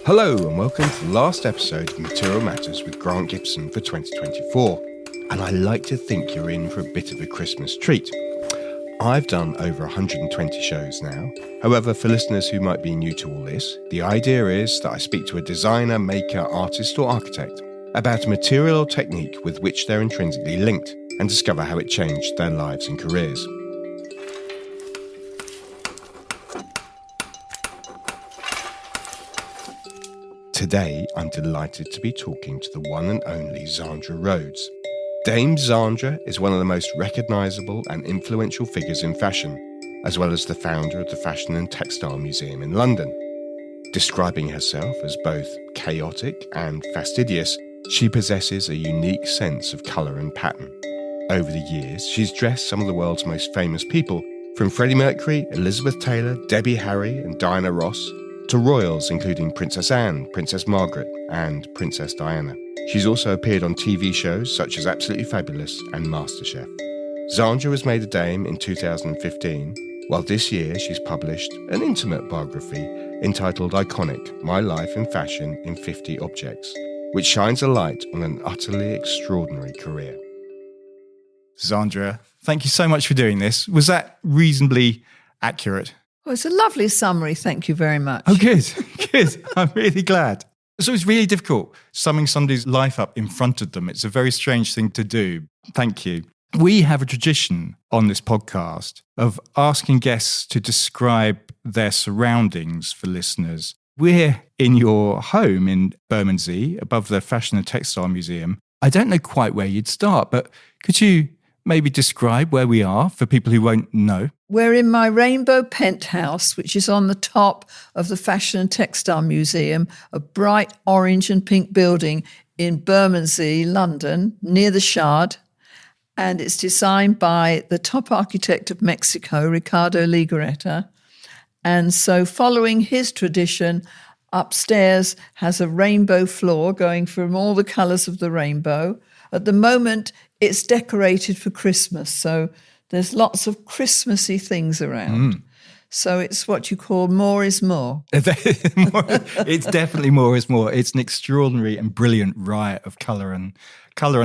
Hello and welcome to the last episode of Material Matters with Grant Gibson for 2024. And I like to think you're in for a bit of a Christmas treat. I've done over 120 shows now. However, for listeners who might be new to all this, the idea is that I speak to a designer, maker, artist or architect about a material or technique with which they're intrinsically linked and discover how it changed their lives and careers. Today, I'm delighted to be talking to the one and only Zandra Rhodes. Dame Zandra is one of the most recognisable and influential figures in fashion, as well as the founder of the Fashion and Textile Museum in London. Describing herself as both chaotic and fastidious, she possesses a unique sense of colour and pattern. Over the years, she's dressed some of the world's most famous people, from Freddie Mercury, Elizabeth Taylor, Debbie Harry and Diana Ross, to royals including Princess Anne, Princess Margaret and Princess Diana. She's also appeared on TV shows such as Absolutely Fabulous and Masterchef. Zandra was made a dame in 2015, while this year she's published an intimate biography entitled Iconic: My Life in Fashion in 50 Objects, which shines a light on an utterly extraordinary career. Zandra, thank you so much for doing this. Was that reasonably accurate? Well, it's a lovely summary. Thank you very much. Oh, good. Good. I'm really glad. So it's really difficult summing somebody's life up in front of them. It's a very strange thing to do. Thank you. We have a tradition on this podcast of asking guests to describe their surroundings for listeners. We're in your home in Bermondsey, above the Fashion and Textile Museum. I don't know quite where you'd start, but could you maybe describe where we are for people who won't know? We're in my rainbow penthouse, which is on the top of the Fashion and Textile Museum, a bright orange and pink building in Bermondsey, London, near the Shard. And it's designed by the top architect of Mexico, Ricardo Legarreta. And so following his tradition, upstairs has a rainbow floor going from all the colours of the rainbow. At the moment, it's decorated for Christmas, so there's lots of Christmassy things around. So it's what you call more is more. It's definitely more is more. It's an extraordinary and brilliant riot of colour and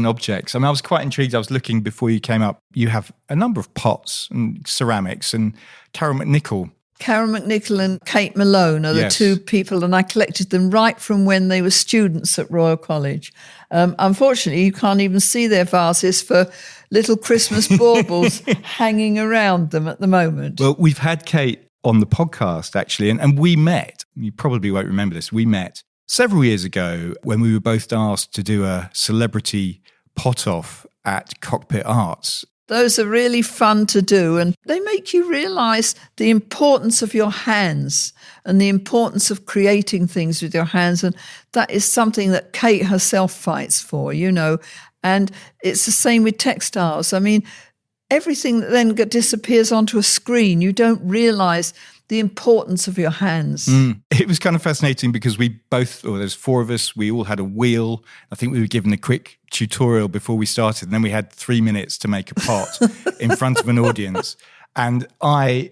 objects. I mean, I was quite intrigued. I was looking before you came up. You have a number of pots and ceramics, and Carol McNichol and Kate Malone are the two people, and I collected them right from when they were students at Royal College. Unfortunately, you can't even see their vases for little Christmas baubles hanging around them at the moment. Well, we've had Kate on the podcast, actually, and we met. You probably won't remember this. We met several years ago when we were both asked to do a celebrity pot-off at Cockpit Arts. Those are really fun to do, and they make you realise the importance of your hands and the importance of creating things with your hands. And that is something that Kate herself fights for, you know. And it's the same with textiles. I mean, everything that then disappears onto a screen, you don't realise the importance of your hands. It was kind of fascinating because we both, or there's four of us, we all had a wheel. I think we were given a quick tutorial before we started, and then we had 3 minutes to make a pot in front of an audience. And I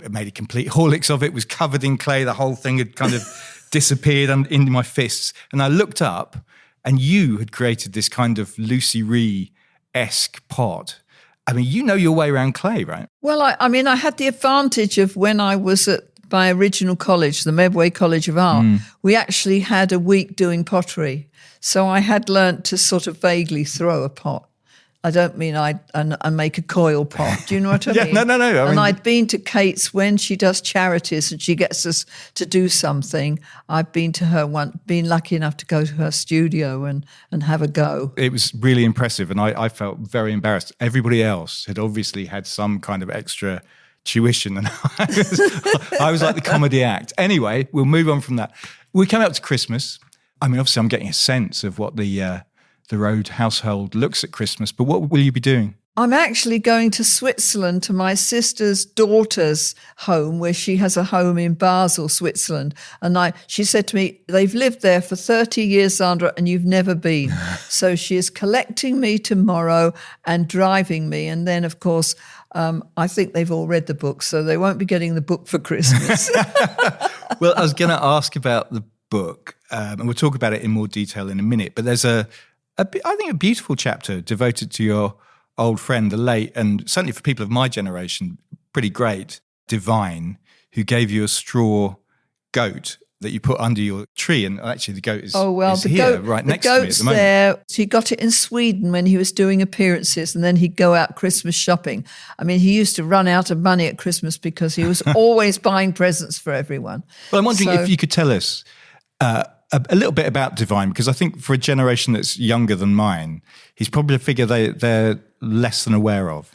made a complete horlicks of it, was covered in clay. The whole thing had kind of disappeared into my fists. And I looked up, and you had created this kind of Lucy Ree-esque pot. I mean, you know your way around clay, right? Well, I had the advantage of when I was at my original college, the Medway College of Art, we actually had a week doing pottery. So I had learnt to sort of vaguely throw a pot. I don't mean I make a coil pot. Do you know what I mean? No. I'd been to Kate's when she does charities and she gets us to do something. I've been to her been lucky enough to go to her studio and have a go. It was really impressive, and I felt very embarrassed. Everybody else had obviously had some kind of extra tuition, and I was like the comedy act. Anyway, we'll move on from that. We came up to Christmas. I mean, obviously I'm getting a sense of what the Rhodes household looks at Christmas, but what will you be doing? I'm actually going to Switzerland to my sister's daughter's home, where she has a home in Basel, Switzerland. And she said to me, they've lived there for 30 years, Zandra, and you've never been. So she is collecting me tomorrow and driving me. And then, of course, I think they've all read the book, so they won't be getting the book for Christmas. Well, I was going to ask about the book, and we'll talk about it in more detail in a minute, but there's I think a beautiful chapter devoted to your old friend, the late, and certainly for people of my generation, pretty great, Divine, who gave you a straw goat that you put under your tree, and actually the goat is, is here, right next to me at the moment. There. He got it in Sweden when he was doing appearances, and then he'd go out Christmas shopping. I mean, he used to run out of money at Christmas because he was always buying presents for everyone. Well, I'm wondering if you could tell us a little bit about Divine, because I think for a generation that's younger than mine, he's probably a figure they're less than aware of.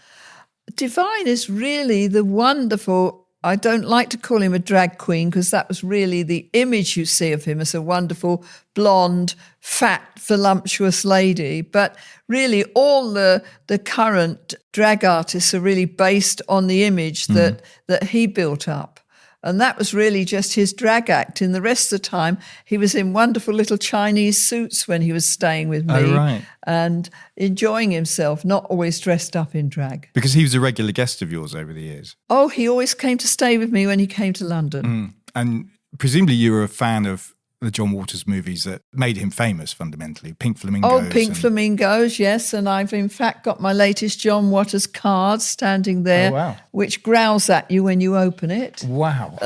Divine is really the wonderful, I don't like to call him a drag queen because that was really the image you see of him as a wonderful, blonde, fat, voluptuous lady. But really all the current drag artists are really based on the image that he built up. And that was really just his drag act. In the rest of the time, he was in wonderful little Chinese suits when he was staying with me and enjoying himself, not always dressed up in drag. Because he was a regular guest of yours over the years. Oh, he always came to stay with me when he came to London. And presumably you were a fan of the John Waters movies that made him famous fundamentally, Pink Flamingos. Oh, Pink Flamingos, yes. And I've in fact got my latest John Waters card standing there, which growls at you when you open it. Wow.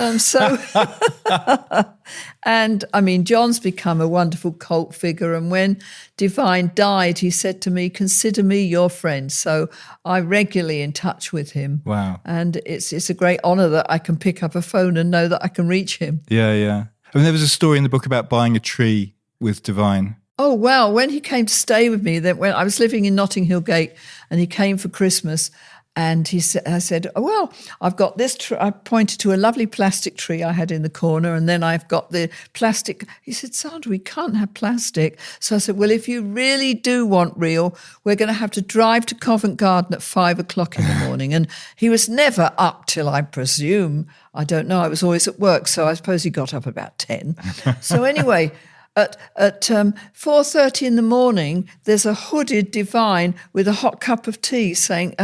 And I mean, John's become a wonderful cult figure. And when Divine died, he said to me, "Consider me your friend." So I'm regularly in touch with him. Wow. And it's a great honour that I can pick up a phone and know that I can reach him. Yeah, yeah. I mean, there was a story in the book about buying a tree with Divine. Oh, well, when he came to stay with me, when I was living in Notting Hill Gate, and he came for Christmas, and I said, "Oh, well, I've got this tree." I pointed to a lovely plastic tree I had in the corner, and then I've got the plastic. He said, "Zandra, we can't have plastic." So I said, "Well, if you really do want real, we're going to have to drive to Covent Garden at 5 o'clock in the morning." And he was never up till, I presume, I don't know, I was always at work, so I suppose he got up about 10. So anyway, at 4:30 in the morning, there's a hooded Divine with a hot cup of tea saying,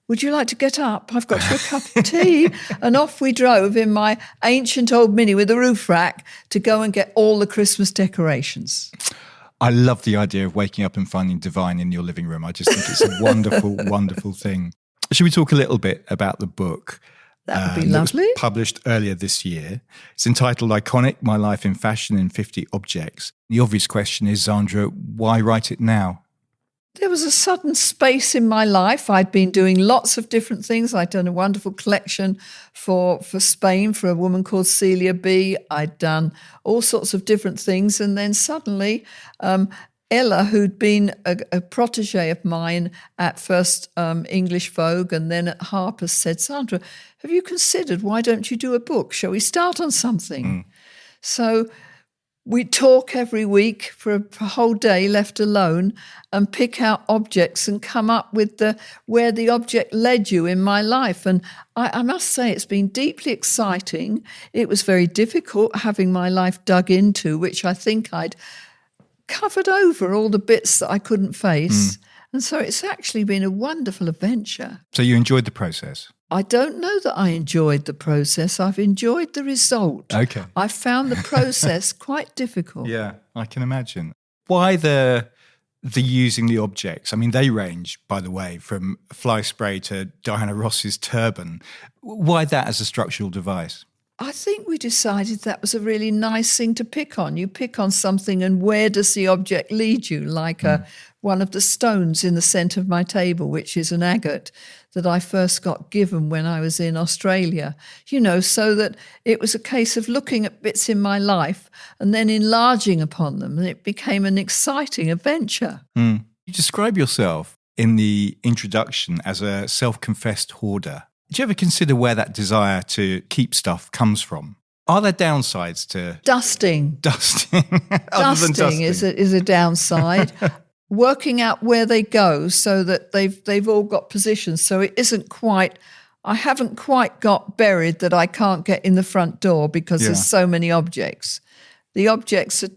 "Would you like to get up? I've got you a cup of tea." And off we drove in my ancient old Mini with a roof rack to go and get all the Christmas decorations. I love the idea of waking up and finding Divine in your living room. I just think it's a wonderful, wonderful thing. Should we talk a little bit about the book? That would be lovely. It was published earlier this year. It's entitled Iconic, My Life in Fashion in 50 Objects. The obvious question is, Zandra, why write it now? There was a sudden space in my life. I'd been doing lots of different things. I'd done a wonderful collection for Spain for a woman called Celia B. I'd done all sorts of different things. And then suddenly Ella, who'd been a protege of mine at first English Vogue and then at Harper's, said, "Zandra, have you considered, why don't you do a book? Shall we start on something?" So we talk every week for a whole day left alone and pick out objects and come up with where the object led you in my life. And I must say it's been deeply exciting. It was very difficult having my life dug into, which I think I'd covered over all the bits that I couldn't face. And so it's actually been a wonderful adventure. So you enjoyed the process? I don't know that I enjoyed the process. I've enjoyed the result. Okay. I found the process quite difficult. Yeah, I can imagine. Why the using the objects? I mean, they range, by the way, from fly spray to Diana Ross's turban. Why that as a structural device? I think we decided that was a really nice thing to pick on. You pick on something and where does the object lead you? Like one of the stones in the centre of my table, which is an agate that I first got given when I was in Australia, so that it was a case of looking at bits in my life and then enlarging upon them. And it became an exciting adventure. You describe yourself in the introduction as a self-confessed hoarder. Did you ever consider where that desire to keep stuff comes from? Are there downsides to dusting? Dusting is a downside. Working out where they go so that they've all got positions. So it isn't quite. I haven't quite got buried that I can't get in the front door because there's so many objects. The objects are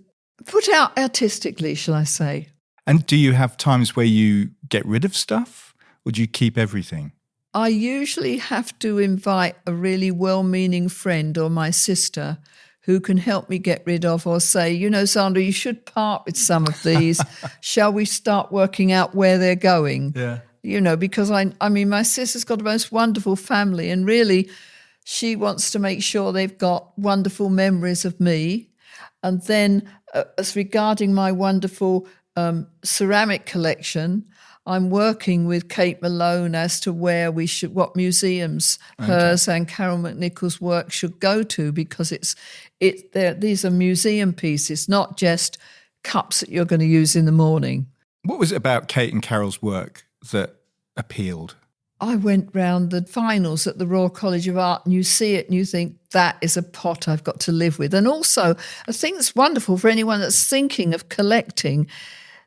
put out artistically, shall I say? And do you have times where you get rid of stuff, or do you keep everything? I usually have to invite a really well-meaning friend or my sister who can help me get rid of, or say, you know, Zandra, you should part with some of these. Shall we start working out where they're going? Yeah. You know, because I mean, my sister's got a most wonderful family, and really she wants to make sure they've got wonderful memories of me. And then as regarding my wonderful ceramic collection, I'm working with Kate Malone as to where what museums hers and Carol McNichol's work should go to, because these are museum pieces, not just cups that you're going to use in the morning. What was it about Kate and Carol's work that appealed? I went round the finals at the Royal College of Art, and you see it and you think, that is a pot I've got to live with. And also, I think it's wonderful for anyone that's thinking of collecting.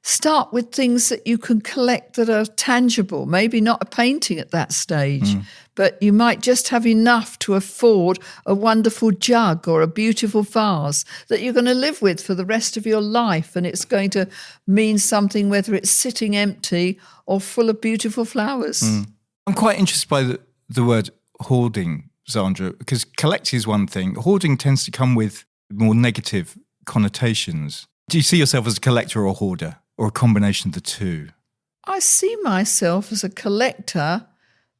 Start with things that you can collect that are tangible, maybe not a painting at that stage, but you might just have enough to afford a wonderful jug or a beautiful vase that you're going to live with for the rest of your life. And it's going to mean something, whether it's sitting empty or full of beautiful flowers. I'm quite interested by the word hoarding, Zandra, because collecting is one thing. Hoarding tends to come with more negative connotations. Do you see yourself as a collector or a hoarder, or a combination of the two? I see myself as a collector,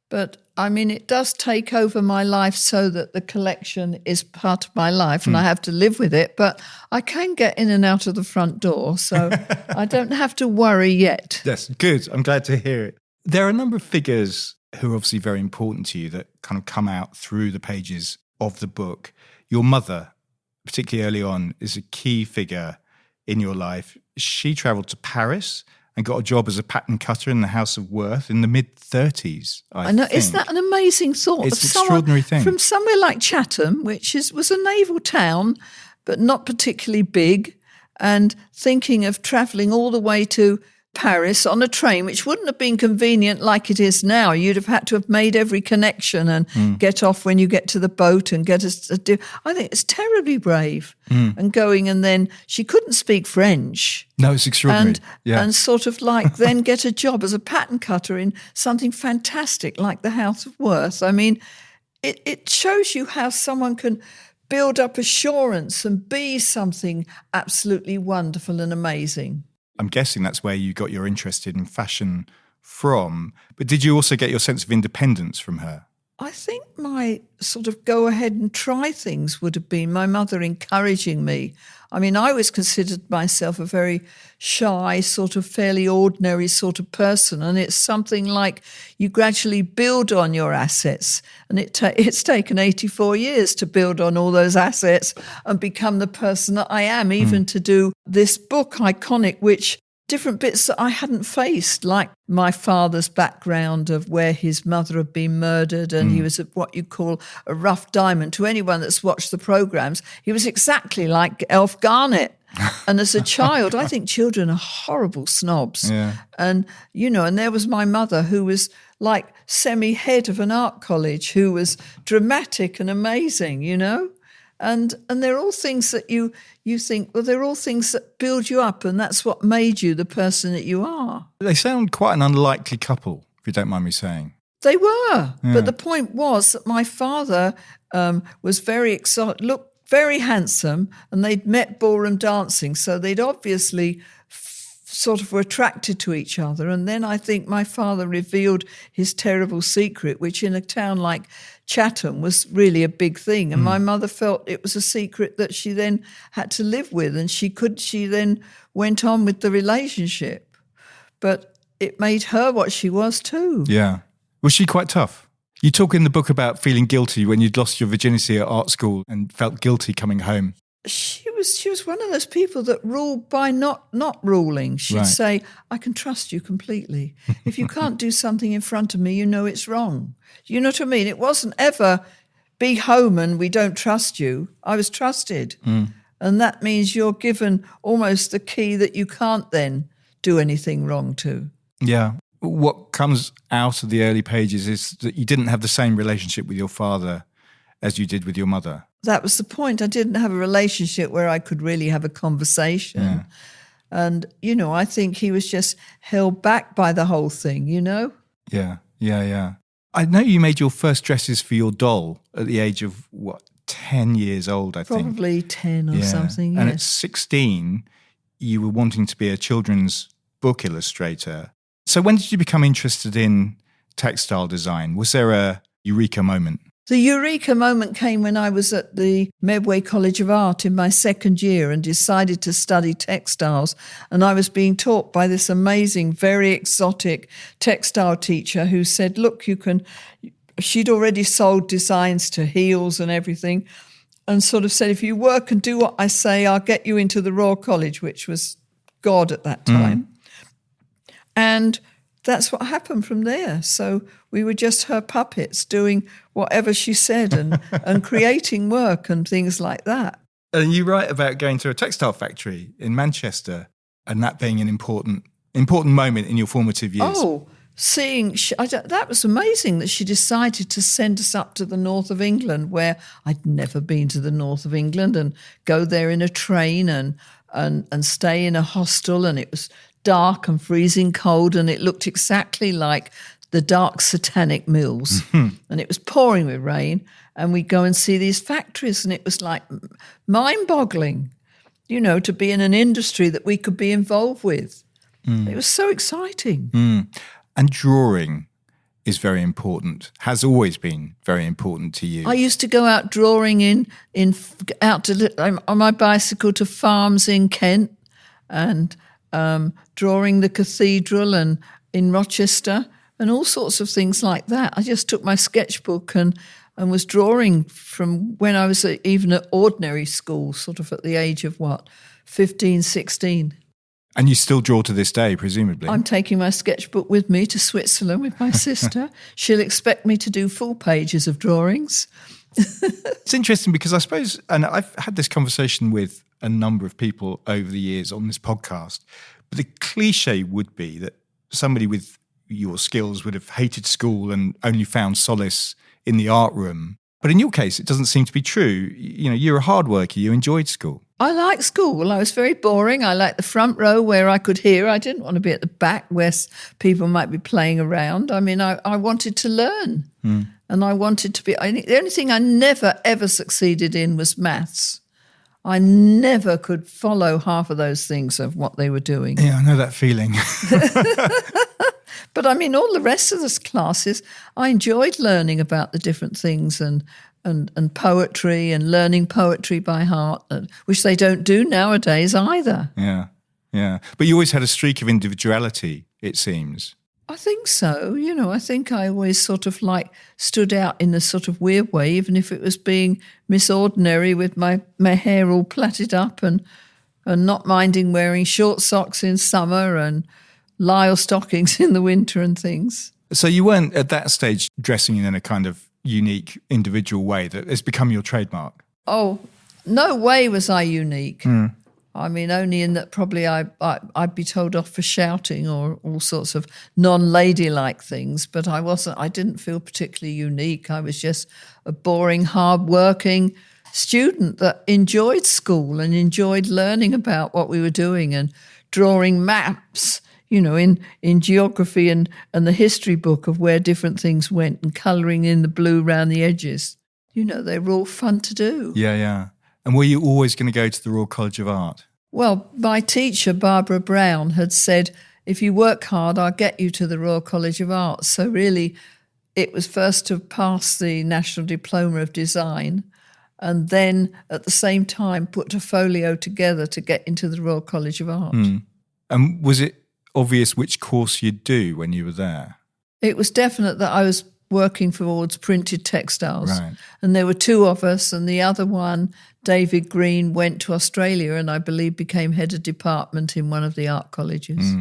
but I mean, it does take over my life so that the collection is part of my life and I have to live with it, but I can get in and out of the front door, so I don't have to worry yet. Yes, good. I'm glad to hear it. There are a number of figures who are obviously very important to you that kind of come out through the pages of the book. Your mother, particularly early on, is a key figure in your life. She travelled to Paris and got a job as a pattern cutter in the House of Worth in the mid-30s, I know. Isn't that an amazing thought? It's an extraordinary thing. From somewhere like Chatham, which was a naval town, but not particularly big, and thinking of travelling all the way to Paris on a train, which wouldn't have been convenient like it is now. You'd have had to have made every connection and get off when you get to the boat and get I think it's terribly brave. And going, and then she couldn't speak French. No, it's extraordinary. And sort of like then get a job as a pattern cutter in something fantastic like the House of Worth. I mean, it shows you how someone can build up assurance and be something absolutely wonderful and amazing. I'm guessing that's where you got your interest in fashion from. But did you also get your sense of independence from her? I think my sort of go ahead and try things would have been my mother encouraging me. I mean, I always considered myself a very shy, sort of fairly ordinary sort of person. And it's something like you gradually build on your assets. And it's taken 84 years to build on all those assets and become the person that I am, even to do this book, Iconic, which different bits that I hadn't faced, like my father's background of where his mother had been murdered, and he was what you call a rough diamond. To anyone that's watched the programmes, he was exactly like Elf Garnett. And as a child, I think children are horrible snobs. Yeah. And, you know, and there was my mother who was like semi-head of an art college, who was dramatic and amazing, you know. And they're all things that you think, well, they're all things that build you up, and that's what made you the person that you are. They sound quite an unlikely couple, if you don't mind me saying. They were, but the point was that my father was very exotic, looked very handsome, and they'd met ballroom dancing, so they'd obviously sort of were attracted to each other. And then I think my father revealed his terrible secret, which in a town like Chatham was really a big thing. And my mother felt it was a secret that she then had to live with, and she then went on with the relationship. But it made her what she was too. Yeah. Was she quite tough? You talk in the book about feeling guilty when you'd lost your virginity at art school and felt guilty coming home. She was one of those people that ruled by not ruling. She'd say, I can trust you completely. If you can't do something in front of me, you know it's wrong. You know what I mean? It wasn't ever be home and we don't trust you. I was trusted. And that means you're given almost the key that you can't then do anything wrong to. Yeah. What comes out of the early pages is that you didn't have the same relationship with your father as you did with your mother. That was the point. I didn't have a relationship where I could really have a conversation. Yeah. And, you know, I think he was just held back by the whole thing, you know? Yeah. I know you made your first dresses for your doll at the age of, 10 years old, I think. Probably 10 or something, yes. And at 16, you were wanting to be a children's book illustrator. So when did you become interested in textile design? Was there a eureka moment? The eureka moment came when I was at the Medway College of Art in my second year and decided to study textiles. And I was being taught by this amazing, very exotic textile teacher who said, look, she'd already sold designs to Heels and everything, and sort of said, if you work and do what I say, I'll get you into the Royal College, which was God at that time. And that's what happened from there. So we were just her puppets doing whatever she said and creating work and things like that. And you write about going to a textile factory in Manchester and that being an important moment in your formative years. Oh, that was amazing that she decided to send us up to the north of England, where I'd never been to the north of England, and go there in a train and stay in a hostel, and it was dark and freezing cold, and it looked exactly like the dark satanic mills. And it was pouring with rain, and we'd go and see these factories, and it was like mind-boggling, to be in an industry that we could be involved with. It was so exciting. And drawing is very important, has always been very important to you. I used to go out drawing on my bicycle to farms in Kent, and drawing the cathedral and in Rochester and all sorts of things like that. I just took my sketchbook and was drawing from when I was even at ordinary school, sort of at the age of 15, 16. And you still draw to this day, presumably? I'm taking my sketchbook with me to Switzerland with my sister. She'll expect me to do full pages of drawings. It's interesting because I suppose, and I've had this conversation with a number of people over the years on this podcast, but the cliche would be that somebody with your skills would have hated school and only found solace in the art room. But in your case, it doesn't seem to be true. You're a hard worker. You enjoyed school. I liked school. I was very boring. I liked the front row where I could hear. I didn't want to be at the back where people might be playing around. I mean, I wanted to learn. And I wanted to be... the only thing I never, ever succeeded in was maths. I never could follow half of those things of what they were doing. Yeah, I know that feeling. But I mean, all the rest of the classes, I enjoyed learning about the different things and poetry and learning poetry by heart, which they don't do nowadays either. Yeah. But you always had a streak of individuality, it seems. I think so. I think I always sort of stood out in a sort of weird way, even if it was being Miss Ordinary with my hair all plaited up and not minding wearing short socks in summer and lisle stockings in the winter and things. So you weren't at that stage dressing in a kind of unique individual way that has become your trademark? Oh, no way was I unique. I mean, only in that probably I'd be told off for shouting or all sorts of non-ladylike things, but I didn't feel particularly unique. I was just a boring, hard-working student that enjoyed school and enjoyed learning about what we were doing and drawing maps, in geography and the history book of where different things went and colouring in the blue around the edges. They were all fun to do. Yeah. And were you always going to go to the Royal College of Art? Well, my teacher, Barbara Brown, had said, if you work hard, I'll get you to the Royal College of Art. So really, it was first to pass the National Diploma of Design and then at the same time put a folio together to get into the Royal College of Art. And was it obvious which course you'd do when you were there? It was definite that I was working towards printed textiles. Right. And there were two of us, and the other one, David Green, went to Australia and I believe became head of department in one of the art colleges.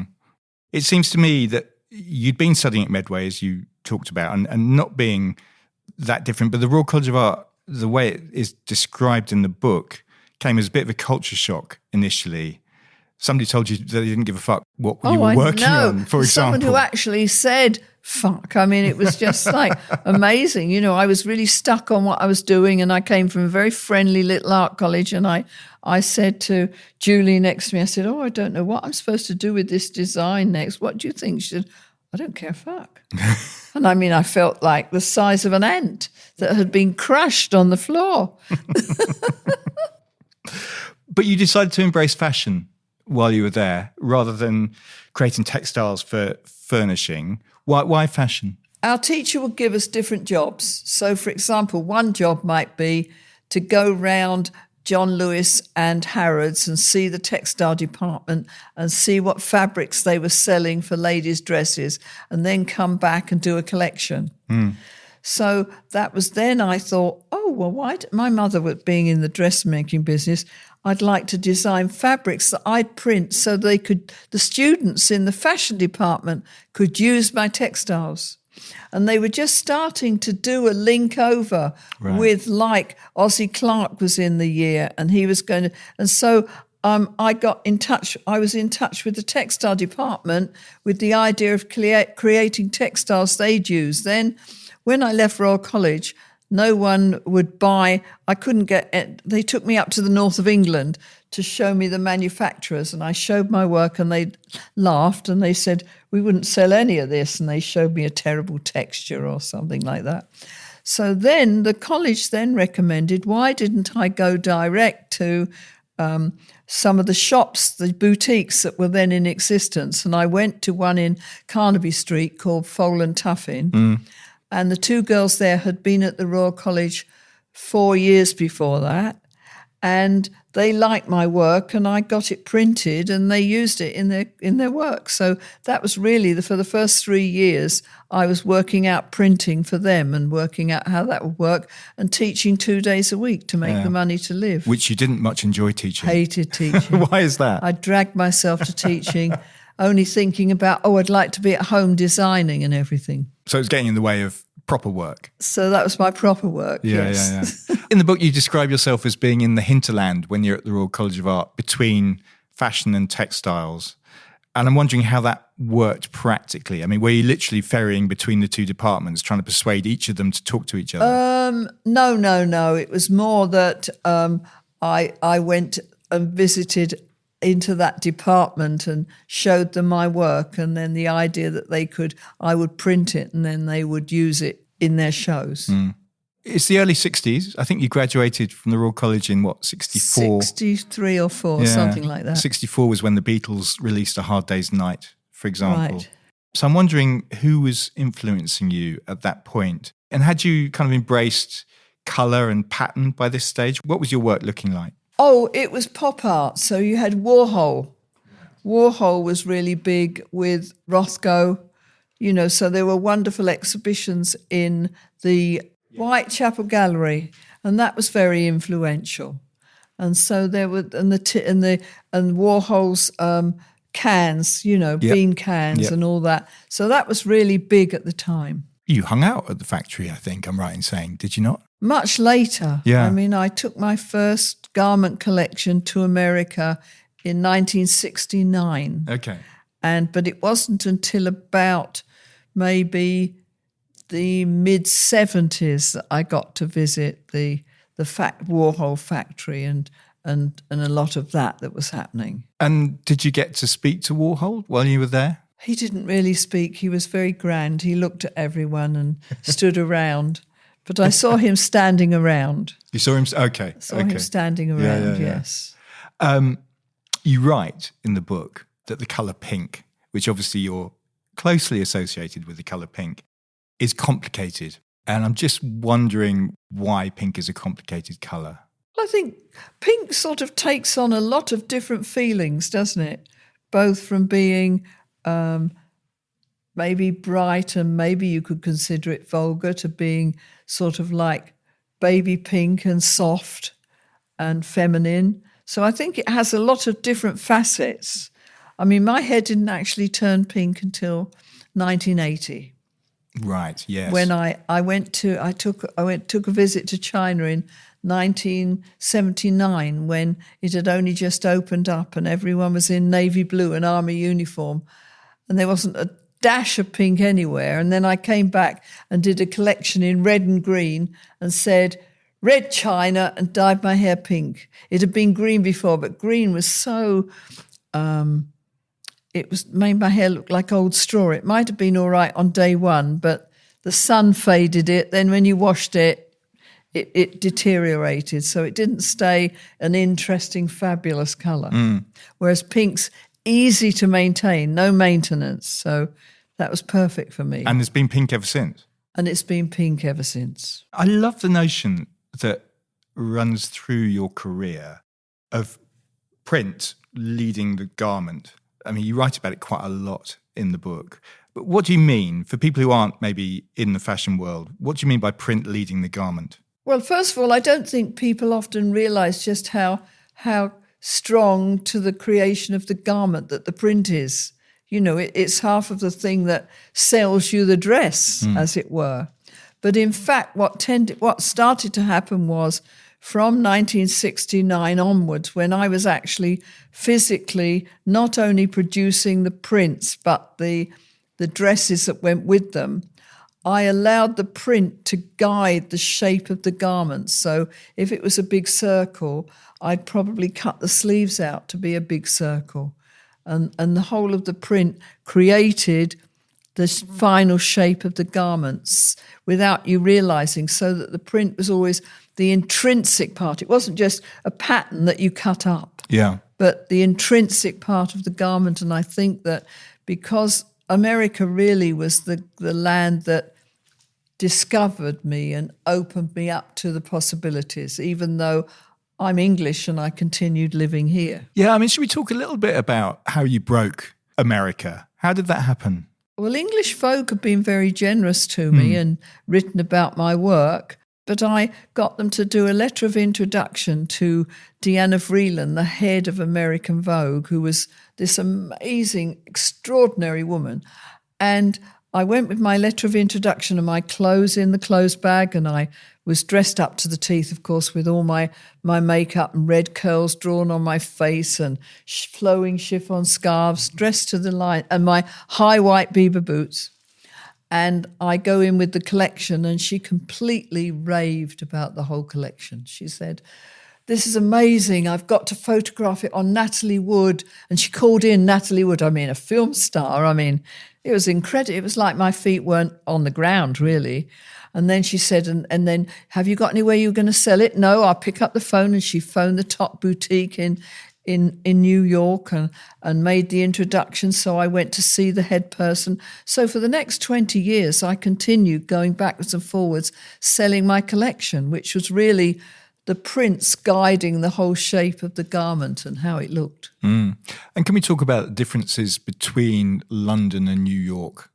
It seems to me that you'd been studying at Medway, as you talked about, and not being that different, but the Royal College of Art, the way it is described in the book, came as a bit of a culture shock initially. Somebody told you that they didn't give a fuck what you were working on, for example. Someone who actually said fuck. I mean, it was just amazing. I was really stuck on what I was doing, and I came from a very friendly little art college, and I said to Julie next to me, I said, I don't know what I'm supposed to do with this design next. What do you think? She said, I don't care a fuck. And I mean, I felt like the size of an ant that had been crushed on the floor. But you decided to embrace fashion while you were there rather than creating textiles for furnishing. Why fashion? Our teacher would give us different jobs. So, for example, one job might be to go round John Lewis and Harrods and see the textile department and see what fabrics they were selling for ladies' dresses, and then come back and do a collection. So that was then I thought, oh, well, my mother was being in the dressmaking business. I'd like to design fabrics that I'd print so the students in the fashion department could use my textiles. And they were just starting to do a link over with, like, Ozzie Clark was in the year, and he was going to, and so I was in touch with the textile department with the idea of creating textiles they'd use. Then when I left Royal College, no one would buy, they took me up to the north of England to show me the manufacturers, and I showed my work and they laughed and they said, we wouldn't sell any of this, and they showed me a terrible texture or something like that. So then the college then recommended, why didn't I go direct to some of the shops, the boutiques that were then in existence, and I went to one in Carnaby Street called Foal and Tuffin. And the two girls there had been at the Royal College 4 years before that. And they liked my work, and I got it printed, and they used it in their work. So that was really, for the first 3 years, I was working out printing for them and working out how that would work and teaching 2 days a week to make the money to live. Which you didn't much enjoy teaching. Hated teaching. Why is that? I dragged myself to teaching, only thinking about, I'd like to be at home designing and everything. So it's getting in the way of proper work. So that was my proper work, yes. Yeah. In the book, you describe yourself as being in the hinterland when you're at the Royal College of Art between fashion and textiles. And I'm wondering how that worked practically. I mean, were you literally ferrying between the two departments, trying to persuade each of them to talk to each other? No. It was more that I went and visited into that department and showed them my work, and then the idea that I would print it and then they would use it in their shows. It's the early 60s. I think you graduated from the Royal College in, 64? 63 or 4, something like that. 64 was when the Beatles released A Hard Day's Night, for example. Right. So I'm wondering who was influencing you at that point? And had you kind of embraced colour and pattern by this stage? What was your work looking like? Oh, it was pop art. So you had Warhol. Warhol was really big with Rothko, so there were wonderful exhibitions in the Whitechapel Gallery, and that was very influential. And so there were, and Warhol's cans, bean cans and all that. So that was really big at the time. You hung out at the factory, I think I'm right in saying, did you not? Much later. Yeah. I mean, I took my first garment collection to America in 1969. Okay. But it wasn't until about maybe the mid-70s that I got to visit the Warhol factory and a lot of that was happening. And did you get to speak to Warhol while you were there? He didn't really speak. He was very grand. He looked at everyone and stood around. But I saw him standing around. You saw him? Okay. Him standing around, yes. You write in the book that the colour pink, which obviously you're closely associated with the colour pink, is complicated. And I'm just wondering why pink is a complicated colour. I think pink sort of takes on a lot of different feelings, doesn't it? Both from being maybe bright, and maybe you could consider it vulgar, to being sort of like baby pink and soft and feminine. So I think it has a lot of different facets. I mean, my hair didn't actually turn pink until 1980. Right, yes. When I took a visit to China in 1979, when it had only just opened up and everyone was in navy blue and army uniform, and there wasn't a dash of pink anywhere. And then I came back and did a collection in red and green and said, red China, and dyed my hair pink. It had been green before, but green was so, it was made my hair look like old straw. It might have been all right on day one, but the sun faded it. Then when you washed it, it deteriorated. So it didn't stay an interesting, fabulous colour. Whereas pink's easy to maintain, no maintenance. So that was perfect for me. And it's been pink ever since. And it's been pink ever since. I love the notion that runs through your career of print leading the garment. I mean, you write about it quite a lot in the book. But what do you mean, for people who aren't maybe in the fashion world, what do you mean by print leading the garment? Well, first of all, I don't think people often realise just how strong to the creation of the garment that the print is. You know, it's half of the thing that sells you the dress, as it were. But in fact, what started to happen was from 1969 onwards, when I was actually physically not only producing the prints, but the dresses that went with them, I allowed the print to guide the shape of the garments. So if it was a big circle, I'd probably cut the sleeves out to be a big circle. And the whole of the print created the final shape of the garments without you realising, so that the print was always the intrinsic part. It wasn't just a pattern that you cut up, but the intrinsic part of the garment. And I think that because America really was the land that discovered me and opened me up to the possibilities, even though I'm English and I continued living here. Yeah, I mean, should we talk a little bit about how you broke America? How did that happen? Well, English folk have been very generous to me and written about my work, but I got them to do a letter of introduction to Diana Vreeland, the head of American Vogue, who was this amazing, extraordinary woman. And I went with my letter of introduction and my clothes in the clothes bag, and I was dressed up to the teeth, of course, with all my makeup and red curls drawn on my face and flowing chiffon scarves, dressed to the line, and my high white Bieber boots. And I go in with the collection, and she completely raved about the whole collection. She said, "This is amazing. I've got to photograph it on Natalie Wood." And she called in Natalie Wood, a film star. It was incredible. It was like my feet weren't on the ground, really. And then she said, and then, "Have you got anywhere you're going to sell it?" "No." I'll pick up the phone. And she phoned the top boutique in New York and made the introduction. So I went to see the head person. So for the next 20 years, I continued going backwards and forwards, selling my collection, which was really the prints guiding the whole shape of the garment and how it looked. And can we talk about the differences between London and New York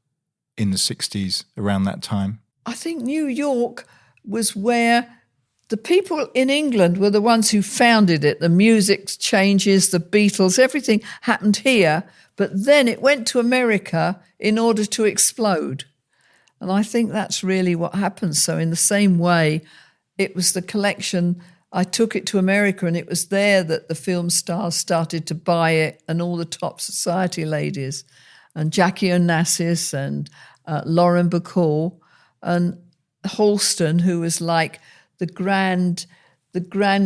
in the 60s, around that time? I think New York was where the people in England were the ones who founded it. The music changes, the Beatles, everything happened here, but then it went to America in order to explode. And I think that's really what happened. So in the same way, it was the collection, I took it to America, and it was there that the film stars started to buy it, and all the top society ladies, and Jackie Onassis and Lauren Bacall and Halston, who was like the grand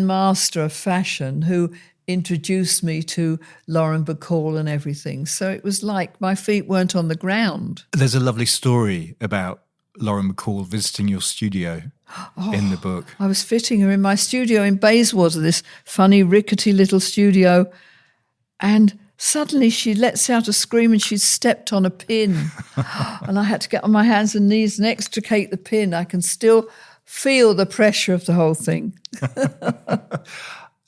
master of fashion, who introduced me to Lauren Bacall and everything. So it was like my feet weren't on the ground. There's a lovely story about Lauren Bacall visiting your studio in the book. I was fitting her in my studio in Bayswater, this funny, rickety little studio, and suddenly she lets out a scream and she'd stepped on a pin. And I had to get on my hands and knees and extricate the pin. I can still feel the pressure of the whole thing.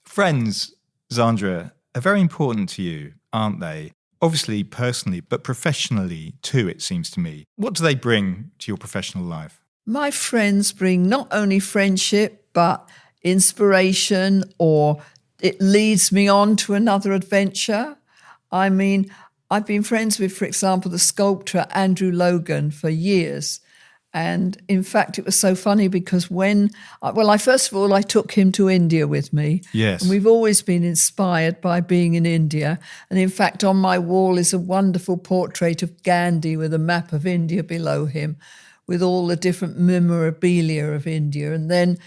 Friends, Zandra, are very important to you, aren't they? Obviously, personally, but professionally too, it seems to me. What do they bring to your professional life? My friends bring not only friendship, but inspiration, or it leads me on to another adventure. I've been friends with, for example, the sculptor Andrew Logan for years. And in fact, it was so funny because first of all, I took him to India with me. Yes. And we've always been inspired by being in India. And in fact, on my wall is a wonderful portrait of Gandhi with a map of India below him, with all the different memorabilia of India. And then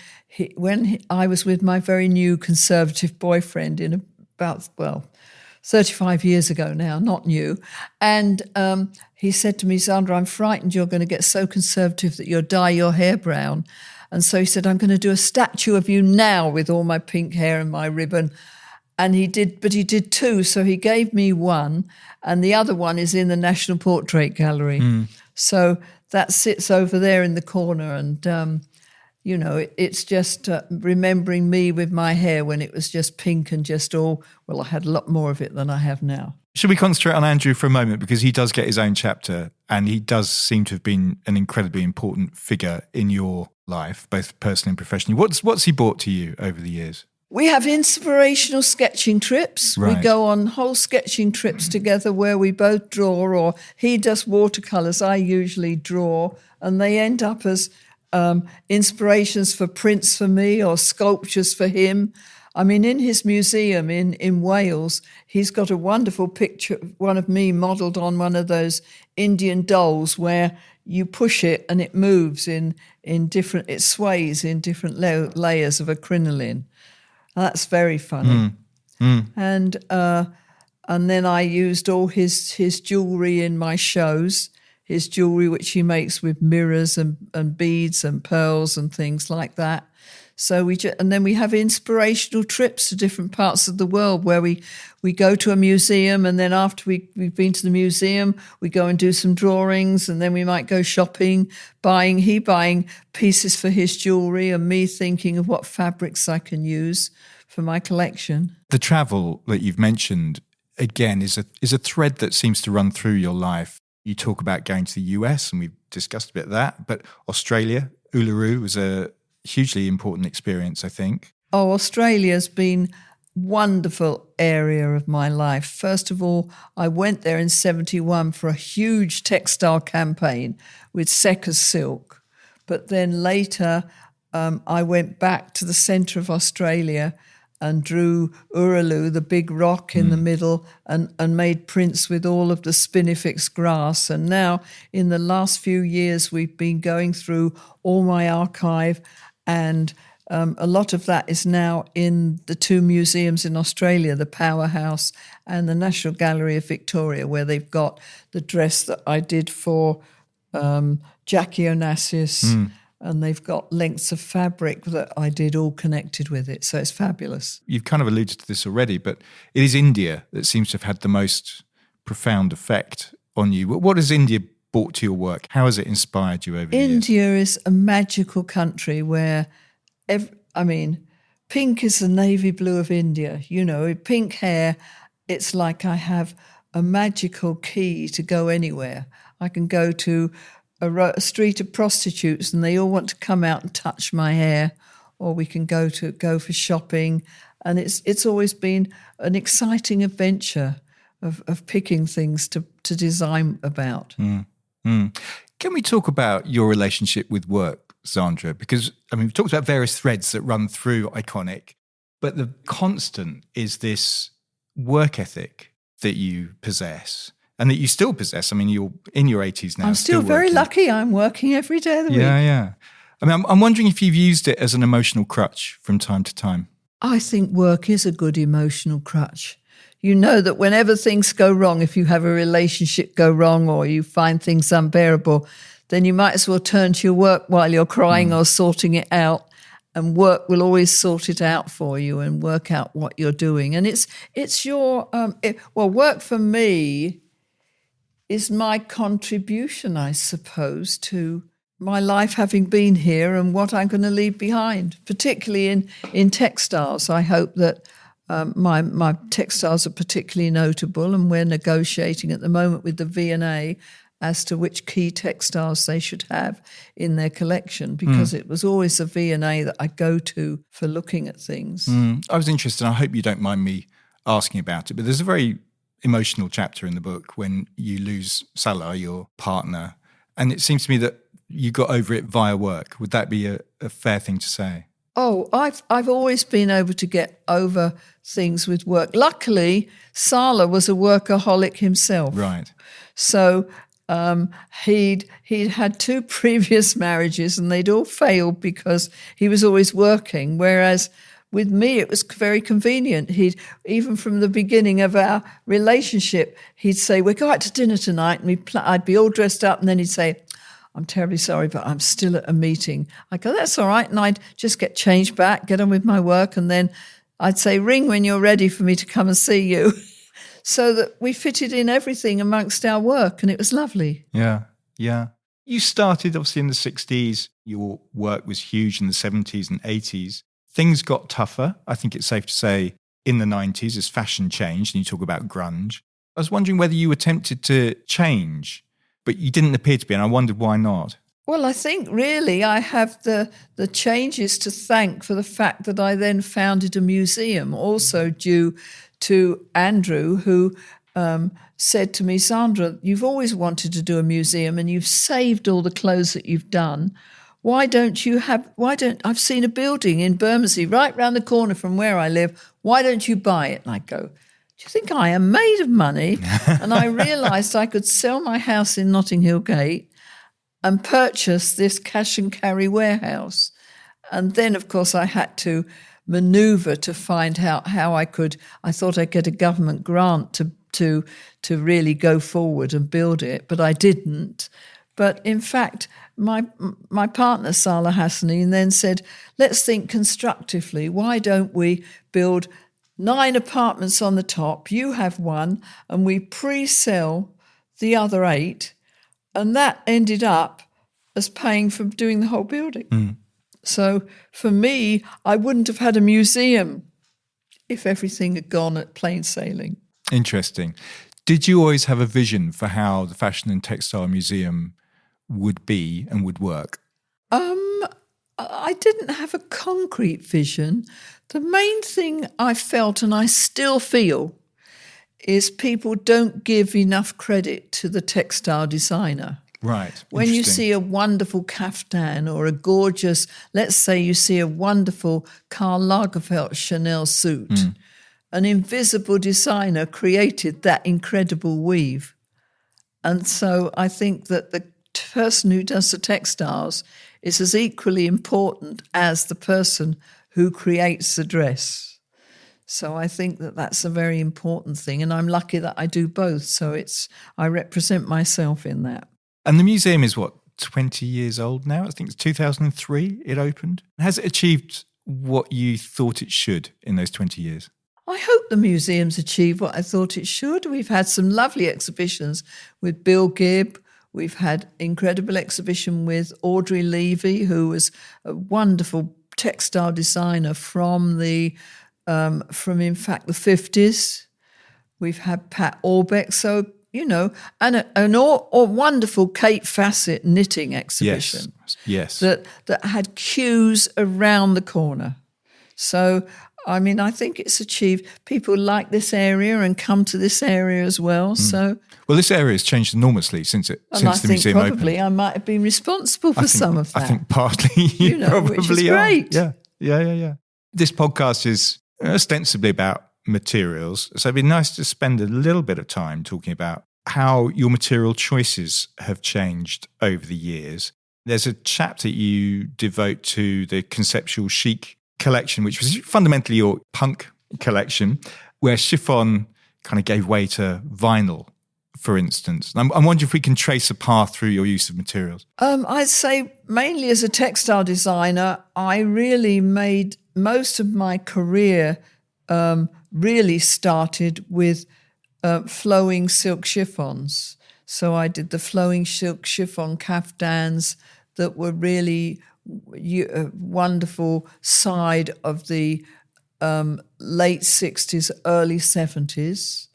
when I was with my very new conservative boyfriend in about, 35 years ago now, not new. And he said to me, Zandra, I'm frightened you're going to get so conservative that you'll dye your hair brown. And so he said, I'm going to do a statue of you now with all my pink hair and my ribbon. And he did, but he did two. So he gave me one, and the other one is in the National Portrait Gallery. So that sits over there in the corner. And, you know, it's just remembering me with my hair when it was just pink and just all, well, I had a lot more of it than I have now. Should we concentrate on Andrew for a moment? Because he does get his own chapter, and he does seem to have been an incredibly important figure in your life, both personally and professionally. What's he brought to you over the years? We have inspirational sketching trips. Right. We go on whole sketching trips together where we both draw, or he does watercolours, I usually draw, and they end up as inspirations for prints for me or sculptures for him. I mean, in his museum in Wales, he's got a wonderful picture, one of me modelled on one of those Indian dolls where you push it and it moves in different, it sways in different layers of acrylamide. That's very funny. And then I used all his jewellery in my shows, his jewellery which he makes with mirrors and beads and pearls and things like that. So and then we have inspirational trips to different parts of the world where we go to a museum, and then after we've been to the museum, we go and do some drawings, and then we might go shopping, buying pieces for his jewellery, and me thinking of what fabrics I can use for my collection. The travel that you've mentioned, again, is a thread that seems to run through your life. You talk about going to the US, and we've discussed a bit of that, but Australia, Uluru was a hugely important experience, I think. Oh, Australia's been wonderful area of my life. First of all, I went there in 1971 for a huge textile campaign with Seca's silk. But then later, I went back to the centre of Australia and drew Uluru, the big rock in the middle, and made prints with all of the spinifex grass. And now, in the last few years, we've been going through all my archive, and a lot of that is now in the two museums in Australia, the Powerhouse and the National Gallery of Victoria, where they've got the dress that I did for Jackie Onassis, and they've got lengths of fabric that I did all connected with it. So it's fabulous. You've kind of alluded to this already, but it is India that seems to have had the most profound effect on you. What has India brought to your work? How has it inspired you over the years? India is a magical country where, pink is the navy blue of India. You know, pink hair, it's like I have a magical key to go anywhere. I can go to a street of prostitutes and they all want to come out and touch my hair, or we can go for shopping. And it's always been an exciting adventure of picking things to design about. Can we talk about your relationship with work, Zandra? Because, we've talked about various threads that run through Iconic, but the constant is this work ethic that you possess and that you still possess. You're in your 80s now. I'm still very working. Lucky. I'm working every day of the week. Yeah. I'm wondering if you've used it as an emotional crutch from time to time. I think work is a good emotional crutch. You know that whenever things go wrong, if you have a relationship go wrong or you find things unbearable, then you might as well turn to your work while you're crying or sorting it out, and work will always sort it out for you and work out what you're doing. And it's your work for me is my contribution, I suppose, to my life having been here and what I'm going to leave behind, particularly in textiles. I hope that my textiles are particularly notable, and we're negotiating at the moment with the V&A as to which key textiles they should have in their collection, because it was always the V&A that I go to for looking at things. I was interested, and I hope you don't mind me asking about it, but there's a very emotional chapter in the book when you lose Salah, your partner, and it seems to me that you got over it via work. Would that be a fair thing to say? Oh, I've always been able to get over things with work. Luckily, Salah was a workaholic himself. Right. So he'd had two previous marriages and they'd all failed because he was always working, whereas with me, it was very convenient. Even from the beginning of our relationship, he'd say, "We're going out to dinner tonight," and I'd be all dressed up, and then he'd say, "I'm terribly sorry, but I'm still at a meeting." I'd go, "That's all right," and I'd just get changed back, get on with my work, and then I'd say, "Ring when you're ready for me to come and see you," so that we fitted in everything amongst our work, and it was lovely. Yeah, yeah. You started obviously in the 60s. Your work was huge in the 70s and 80s. Things got tougher, I think it's safe to say, in the 90s as fashion changed, and you talk about grunge. I was wondering whether you attempted to change, but you didn't appear to be, and I wondered why not. Well, I think really I have the changes to thank for the fact that I then founded a museum, also due to Andrew, who said to me, "Zandra, you've always wanted to do a museum and you've saved all the clothes that you've done. I've seen a building in Bermondsey right round the corner from where I live. Why don't you buy it?" And I go, "Do you think I am made of money?" And I realised I could sell my house in Notting Hill Gate and purchase this cash and carry warehouse. And then, of course, I had to manoeuvre to find out how I thought I'd get a government grant to really go forward and build it, but I didn't. But in fact, my partner, Salah Hassani, then said, "Let's think constructively. Why don't we build 9 apartments on the top? You have 1, and we pre-sell the other 8. And that ended up as paying for doing the whole building. Mm. So for me, I wouldn't have had a museum if everything had gone at plain sailing. Interesting. Did you always have a vision for how the Fashion and Textile Museum would be and would work? I didn't have a concrete vision. The main thing I felt, and I still feel, is people don't give enough credit to the textile designer. Right. When you see a wonderful kaftan or a gorgeous, let's say you see a wonderful Karl Lagerfeld Chanel suit, an invisible designer created that incredible weave. And so I think that the person who does the textiles is as equally important as the person who creates the dress. So I think that that's a very important thing, and I'm lucky that I do both. So I represent myself in that. And the museum is 20 years old now? I think it's 2003 it opened. Has it achieved what you thought it should in those 20 years? I hope the museum's achieved what I thought it should. We've had some lovely exhibitions with Bill Gibb. We've had incredible exhibition with Audrey Levy, who was a wonderful textile designer from in fact the 50s. We've had Pat Orbeck, so and a wonderful Kate Fassett knitting exhibition. Yes. That had queues around the corner. So I think it's achieved. People like this area and come to this area as well. So this area has changed enormously since the museum opened. Probably I might have been responsible for some of that. I think partly you probably which is are. Great. Yeah. This podcast is ostensibly about materials, so it'd be nice to spend a little bit of time talking about how your material choices have changed over the years. There's a chapter you devote to the conceptual chic collection, which was fundamentally your punk collection, where chiffon kind of gave way to vinyl, for instance. I'm wondering if we can trace a path through your use of materials. I'd say mainly as a textile designer, I really made most of my career really started with flowing silk chiffons. So I did the flowing silk chiffon kaftans that were really a wonderful side of the late 60s, early 70s.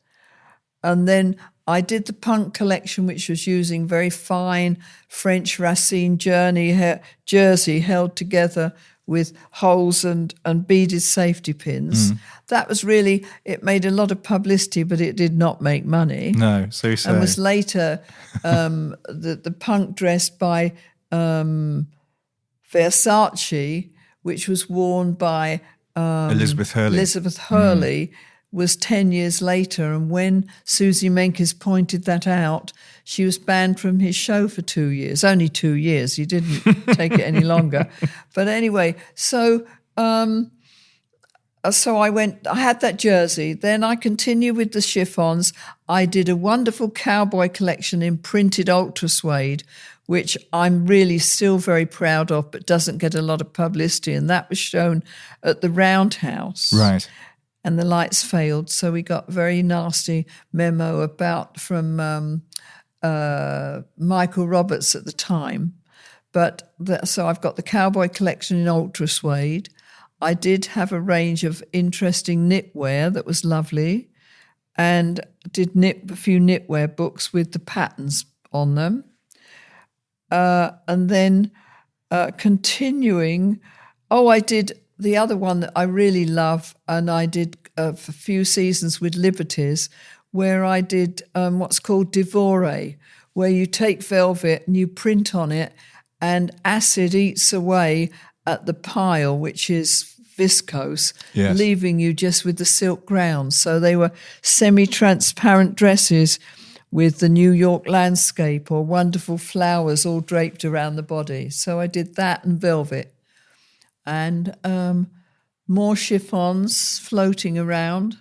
And then I did the punk collection, which was using very fine French Racine jersey held together with holes and beaded safety pins. That was really, it made a lot of publicity, but it did not make money. No, so you say. And was later the punk dress by Versace, which was worn by Elizabeth Hurley. Was 10 years later. And when Susie Menkes pointed that out, she was banned from his show for 2 years. Only 2 years. He didn't take it any longer. But anyway, so so I had that jersey. Then I continued with the chiffons. I did a wonderful cowboy collection in printed ultra suede, which I'm really still very proud of, but doesn't get a lot of publicity. And that was shown at the Roundhouse. Right. And the lights failed. So we got a very nasty memo from Michael Roberts at the time. So I've got the cowboy collection in ultra suede. I did have a range of interesting knitwear that was lovely, and did a few knitwear books with the patterns on them. And then continuing, I did the other one that I really love, and I did a few seasons with Liberties, where I did what's called devore, where you take velvet and you print on it, and acid eats away at the pile, which is viscose, yes, leaving you just with the silk ground. So they were semi-transparent dresses with the New York landscape or wonderful flowers all draped around the body. So I did that and velvet. And more chiffons floating around.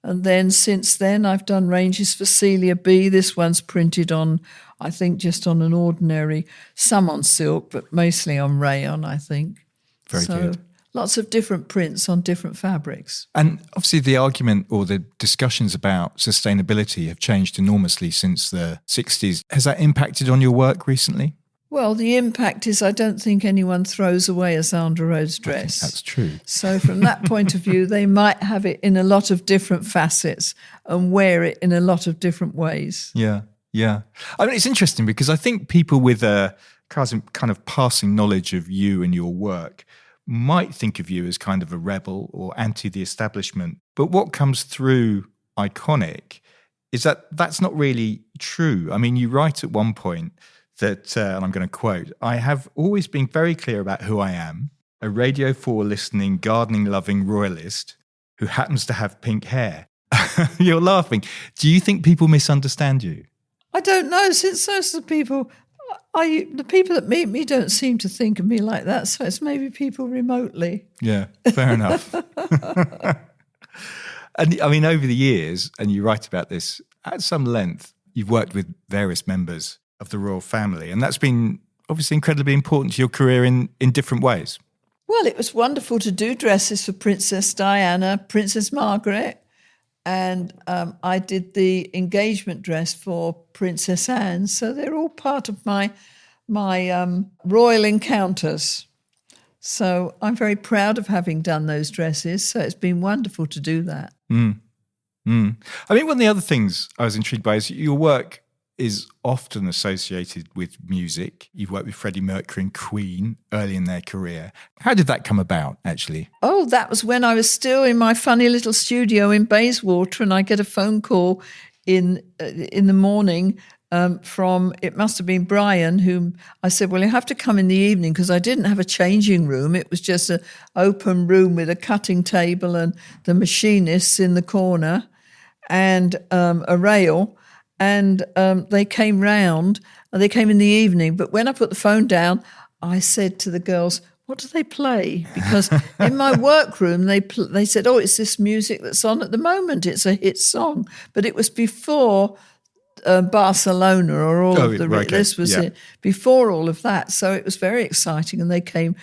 And then since then, I've done ranges for Celia B. This one's printed on, I think, just on an ordinary, some on silk, but mostly on rayon, I think. Very good. Lots of different prints on different fabrics. And obviously the argument or the discussions about sustainability have changed enormously since the 60s. Has that impacted on your work recently? Well, the impact is I don't think anyone throws away a Zandra Rhodes dress. I think that's true. So from that point of view, they might have it in a lot of different facets and wear it in a lot of different ways. Yeah, yeah. I mean, it's interesting because I think people with a kind of passing knowledge of you and your work might think of you as kind of a rebel or anti the establishment. But what comes through Iconic is that that's not really true. I mean, you write at one point that, and I'm going to quote, "I have always been very clear about who I am, a Radio 4 listening, gardening loving royalist who happens to have pink hair." You're laughing. Do you think people misunderstand you? I don't know, since those are the people, the people that meet me don't seem to think of me like that, so it's maybe people remotely. Yeah, fair enough. And I mean, over the years, and you write about this at some length, you've worked with various members of the royal family, and that's been obviously incredibly important to your career in different ways. Well, it was wonderful to do dresses for Princess Diana, Princess Margaret, and I did the engagement dress for Princess Anne. So they're all part of my royal encounters. So I'm very proud of having done those dresses. So it's been wonderful to do that. I mean, one of the other things I was intrigued by is your work is often associated with music. You've worked with Freddie Mercury and Queen early in their career. How did that come about, actually? Oh, that was when I was still in my funny little studio in Bayswater, and I get a phone call in the morning from, it must have been Brian, whom I said, well, you have to come in the evening, because I didn't have a changing room. It was just an open room with a cutting table and the machinists in the corner and a rail. And they came round, and they came in the evening. But when I put the phone down, I said to the girls, what do they play? Because in my workroom, they said, oh, it's this music that's on at the moment. It's a hit song. But it was before Barcelona or all of the... Right, okay. This was it, before all of that. So it was very exciting. And they came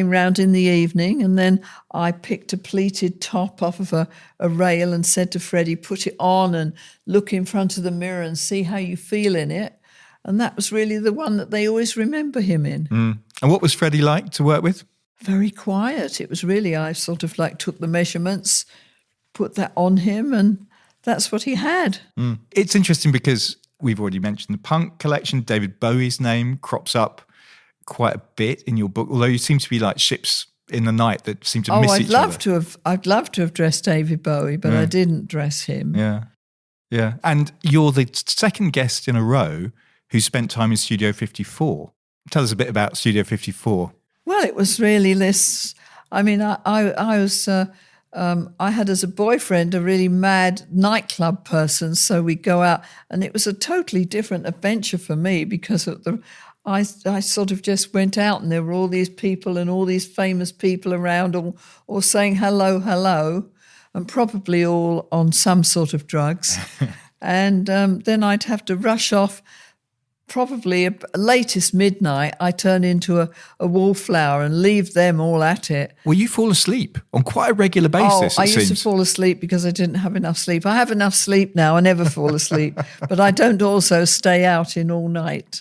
round in the evening, and then I picked a pleated top off of a rail and said to Freddie, put it on and look in front of the mirror and see how you feel in it. And that was really the one that they always remember him in. And what was Freddie like to work with? Very quiet. It was really, I sort of like took the measurements, put that on him, and that's what he had. It's interesting because we've already mentioned the punk collection. David Bowie's name crops up quite a bit in your book, although you seem to be like ships in the night that seem to miss each other. I'd love to have dressed David Bowie, but I didn't dress him. Yeah. And you're the second guest in a row who spent time in Studio 54. Tell us a bit about Studio 54. Well, it was really this. I mean, I was. I had as a boyfriend a really mad nightclub person, so we'd go out, and it was a totally different adventure for me because I sort of just went out and there were all these people and all these famous people around all saying hello, hello, and probably all on some sort of drugs. And then I'd have to rush off. Probably latest midnight, I turn into a wallflower and leave them all at it. Well, you fall asleep on quite a regular basis, I it used seems. to fall asleep because I didn't have enough sleep. I have enough sleep now. I never fall asleep. But I don't also stay out in all night.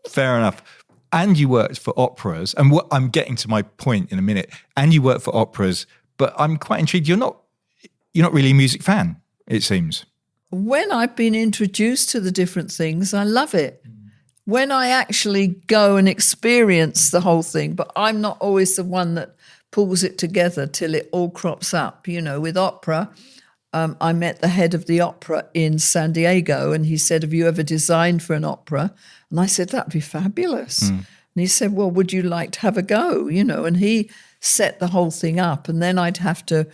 Fair enough. And you worked for operas. And what I'm getting to my point in a minute. And you worked for operas. But I'm quite intrigued. You're not really a music fan, it seems. When I've been introduced to the different things, I love it. When I actually go and experience the whole thing, but I'm not always the one that pulls it together till it all crops up. You know, with opera, I met the head of the opera in San Diego and he said, have you ever designed for an opera? And I said, that'd be fabulous. And he said, well, would you like to have a go? You know, and he set the whole thing up and then I'd have to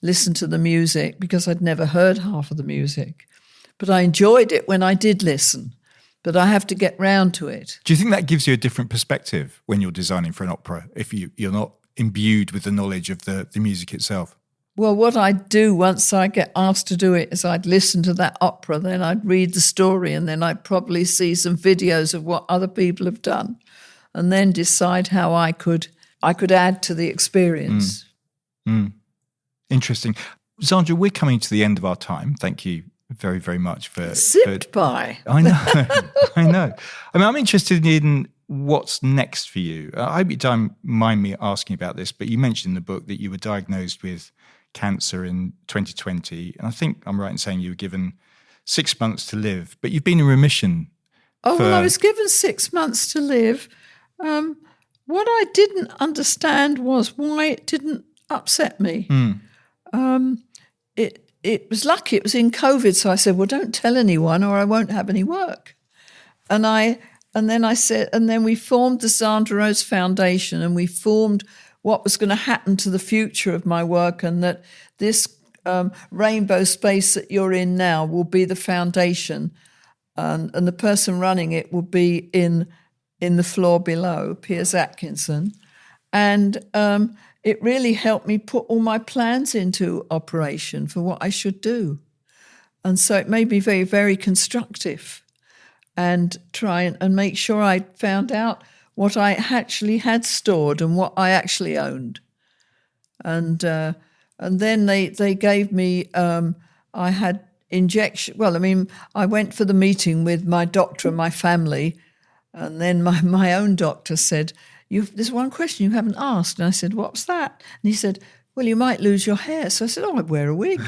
listen to the music because I'd never heard half of the music. But I enjoyed it when I did listen. But I have to get round to it. Do you think that gives you a different perspective when you're designing for an opera, if you're not imbued with the knowledge of the music itself? Well, what I'd do once I get asked to do it is I'd listen to that opera, then I'd read the story, and then I'd probably see some videos of what other people have done, and then decide how I could add to the experience. Interesting. Zandra, we're coming to the end of our time. Thank you very, very much for... Zipped by. I know. I know. I mean, I'm interested in what's next for you. I hope you don't mind me asking about this, but you mentioned in the book that you were diagnosed with cancer in 2020. And I think I'm right in saying you were given 6 months to live, but you've been in remission. Well, I was given 6 months to live. What I didn't understand was why it didn't upset me. It was lucky it was in COVID, so I said, well, don't tell anyone or I won't have any work. And then we formed the Zandra Rhodes Foundation and we formed what was going to happen to the future of my work and that this rainbow space that you're in now will be the foundation and the person running it will be in the floor below, Piers Atkinson. And it really helped me put all my plans into operation for what I should do. And so it made me very, very constructive and try and make sure I found out what I actually had stored and what I actually owned. And then they gave me, I had injection. Well, I mean, I went for the meeting with my doctor and my family, and then my own doctor said, there's one question you haven't asked. And I said, what's that? And he said, well, you might lose your hair. So I said, I'd wear a wig.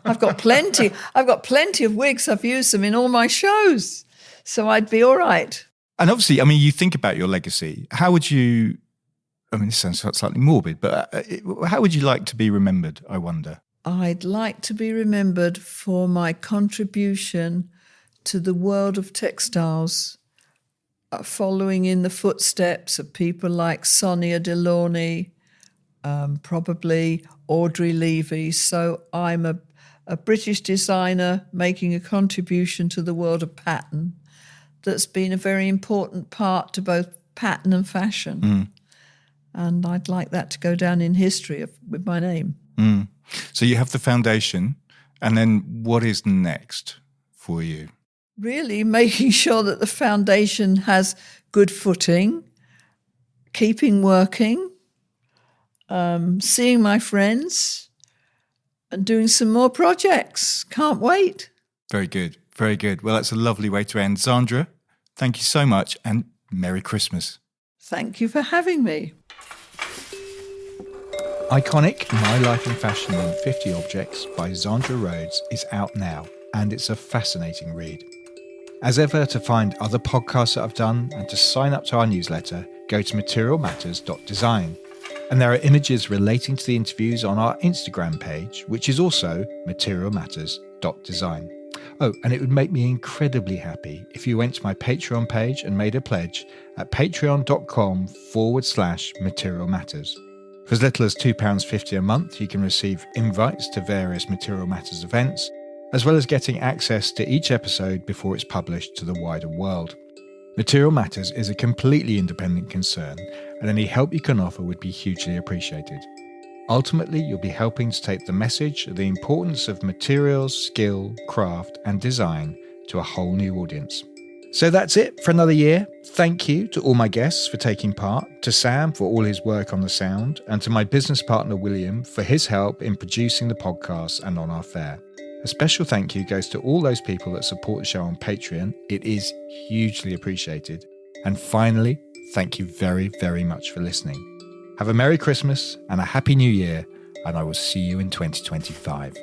I've got plenty of wigs. I've used them in all my shows. So I'd be all right. And obviously, I mean, you think about your legacy. How would you, I mean, this sounds slightly morbid, but how would you like to be remembered, I wonder? I'd like to be remembered for my contribution to the world of textiles, following in the footsteps of people like Sonia Delaunay, probably Audrey Levy. So I'm a British designer making a contribution to the world of pattern that's been a very important part to both pattern and fashion. And I'd like that to go down in history with my name. So you have the foundation, and then what is next for you? Really making sure that the foundation has good footing, keeping working, seeing my friends and doing some more projects. Can't wait. Very good. Very good. Well, that's a lovely way to end. Zandra, thank you so much and Merry Christmas. Thank you for having me. Iconic My Life in Fashion in 50 Objects by Zandra Rhodes is out now, and it's a fascinating read. As ever, to find other podcasts that I've done and to sign up to our newsletter, go to materialmatters.design. And there are images relating to the interviews on our Instagram page, which is also materialmatters.design. Oh, and it would make me incredibly happy if you went to my Patreon page and made a pledge at patreon.com/materialmatters. For as little as £2.50 a month, you can receive invites to various Material Matters events, as well as getting access to each episode before it's published to the wider world. Material Matters is a completely independent concern, and any help you can offer would be hugely appreciated. Ultimately, you'll be helping to take the message of the importance of materials, skill, craft, and design to a whole new audience. So that's it for another year. Thank you to all my guests for taking part, to Sam for all his work on the sound, and to my business partner William for his help in producing the podcast and on our fair. A special thank you goes to all those people that support the show on Patreon. It is hugely appreciated. And finally, thank you very, very much for listening. Have a Merry Christmas and a Happy New Year, and I will see you in 2025.